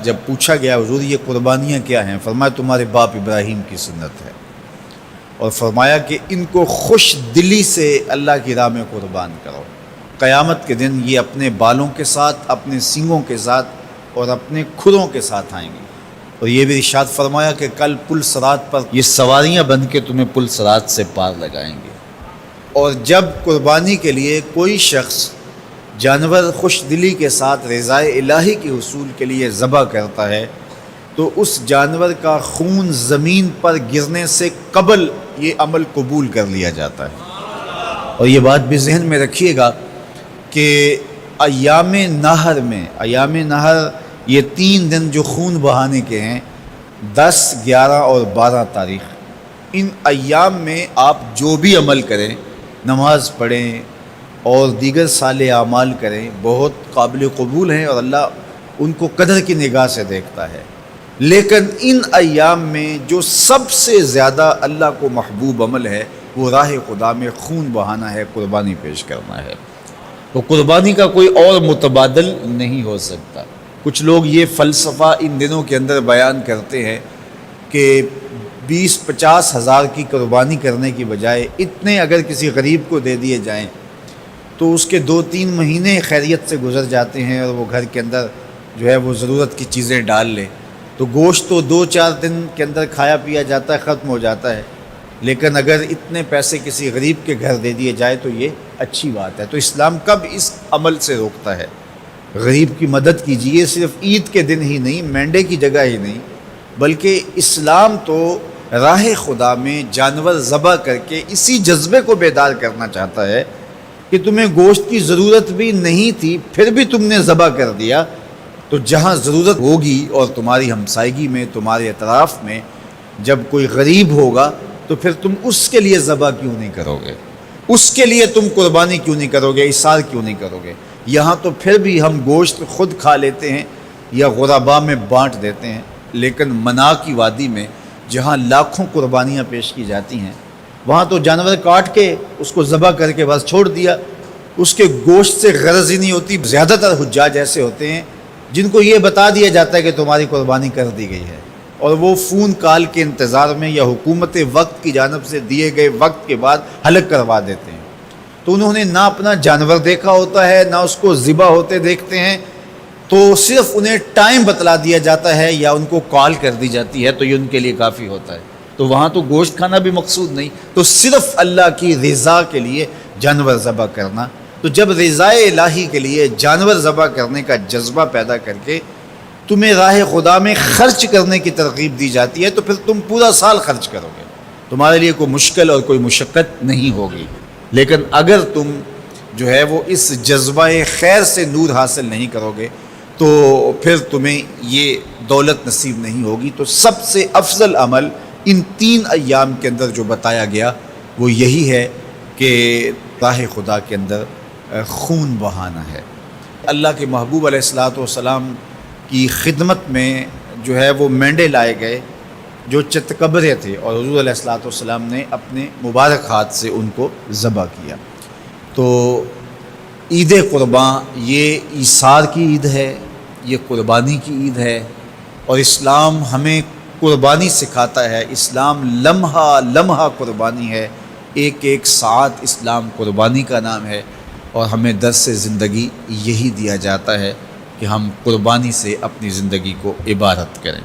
جب پوچھا گیا حضور یہ قربانیاں کیا ہیں، فرمایا تمہارے باپ ابراہیم کی سنت ہے، اور فرمایا کہ ان کو خوش دلی سے اللہ کی راہ میں قربان کرو۔ قیامت کے دن یہ اپنے بالوں کے ساتھ، اپنے سینگوں کے ساتھ اور اپنے کھروں کے ساتھ آئیں گے، اور یہ بھی ارشاد فرمایا کہ کل پل صراط پر یہ سواریاں بن کے تمہیں پل صراط سے پار لگائیں گے۔ اور جب قربانی کے لیے کوئی شخص جانور خوش دلی کے ساتھ رضائے الہی کے حصول کے لیے ذبح کرتا ہے تو اس جانور کا خون زمین پر گرنے سے قبل یہ عمل قبول کر لیا جاتا ہے۔ اور یہ بات بھی ذہن میں رکھیے گا کہ ایام نہر یہ 3 دن جو خون بہانے کے ہیں، 10، 11 اور 12 تاریخ، ان ایام میں آپ جو بھی عمل کریں، نماز پڑھیں اور دیگر صالح اعمال کریں، بہت قابل قبول ہیں اور اللہ ان کو قدر کی نگاہ سے دیکھتا ہے۔ لیکن ان ایام میں جو سب سے زیادہ اللہ کو محبوب عمل ہے وہ راہ خدا میں خون بہانا ہے، قربانی پیش کرنا ہے۔ تو قربانی کا کوئی اور متبادل نہیں ہو سکتا۔ کچھ لوگ یہ فلسفہ ان دنوں کے اندر بیان کرتے ہیں کہ 20-50 ہزار کی قربانی کرنے کی بجائے اتنے اگر کسی غریب کو دے دیے جائیں تو اس کے 2-3 مہینے خیریت سے گزر جاتے ہیں، اور وہ گھر کے اندر جو ہے وہ ضرورت کی چیزیں ڈال لے تو گوشت تو 2-4 دن کے اندر کھایا پیا جاتا ہے، ختم ہو جاتا ہے۔ لیکن اگر اتنے پیسے کسی غریب کے گھر دے دیے جائے تو یہ اچھی بات ہے۔ تو اسلام کب اس عمل سے روکتا ہے؟ غریب کی مدد کیجیے، صرف عید کے دن ہی نہیں، مینڈے کی جگہ ہی نہیں، بلکہ اسلام تو راہ خدا میں جانور ذبح کر کے اسی جذبے کو بیدار کرنا چاہتا ہے کہ تمہیں گوشت کی ضرورت بھی نہیں تھی پھر بھی تم نے ذبح کر دیا، تو جہاں ضرورت ہوگی اور تمہاری ہمسائیگی میں، تمہارے اطراف میں جب کوئی غریب ہوگا تو پھر تم اس کے لیے ذبح کیوں نہیں کرو گے؟ اس کے لیے تم قربانی کیوں نہیں کرو گے؟ اِثار کیوں نہیں کرو گے؟ یہاں تو پھر بھی ہم گوشت خود کھا لیتے ہیں یا غرباء میں بانٹ دیتے ہیں، لیکن منا کی وادی میں جہاں لاکھوں قربانیاں پیش کی جاتی ہیں وہاں تو جانور کاٹ کے اس کو ذبح کر کے بس چھوڑ دیا، اس کے گوشت سے غرض ہی نہیں ہوتی۔ زیادہ تر حجاج ایسے ہوتے ہیں جن کو یہ بتا دیا جاتا ہے کہ تمہاری قربانی کر دی گئی ہے، اور وہ فون کال کے انتظار میں یا حکومت وقت کی جانب سے دیے گئے وقت کے بعد حلق کروا دیتے ہیں۔ تو انہوں نے نہ اپنا جانور دیکھا ہوتا ہے، نہ اس کو ذبح ہوتے دیکھتے ہیں، تو صرف انہیں ٹائم بتلا دیا جاتا ہے یا ان کو کال کر دی جاتی ہے تو یہ ان کے لیے کافی ہوتا ہے۔ تو وہاں تو گوشت کھانا بھی مقصود نہیں، تو صرف اللہ کی رضا کے لیے جانور ذبح کرنا۔ تو جب رضائے الہی کے لیے جانور ذبح کرنے کا جذبہ پیدا کر کے تمہیں راہ خدا میں خرچ کرنے کی ترغیب دی جاتی ہے تو پھر تم پورا سال خرچ کرو گے، تمہارے لیے کوئی مشکل اور کوئی مشقت نہیں ہوگی۔ لیکن اگر تم جو ہے وہ اس جذبہ خیر سے نور حاصل نہیں کرو گے تو پھر تمہیں یہ دولت نصیب نہیں ہوگی۔ تو سب سے افضل عمل ان 3 ایام کے اندر جو بتایا گیا وہ یہی ہے کہ راہ خدا کے اندر خون بہانا ہے۔ اللہ کے محبوب علیہ الصلوۃ والسلام کی خدمت میں جو ہے وہ مینڈے لائے گئے جو چتکبرے تھے، اور حضور علیہ الصلوۃ والسلام نے اپنے مبارک ہاتھ سے ان کو ذبح کیا۔ تو عید قرباں یہ ایثار کی عید ہے، یہ قربانی کی عید ہے، اور اسلام ہمیں قربانی سکھاتا ہے۔ اسلام لمحہ لمحہ قربانی ہے، ایک ایک ساعت اسلام قربانی کا نام ہے، اور ہمیں درس زندگی یہی دیا جاتا ہے کہ ہم قربانی سے اپنی زندگی کو عبارت کریں۔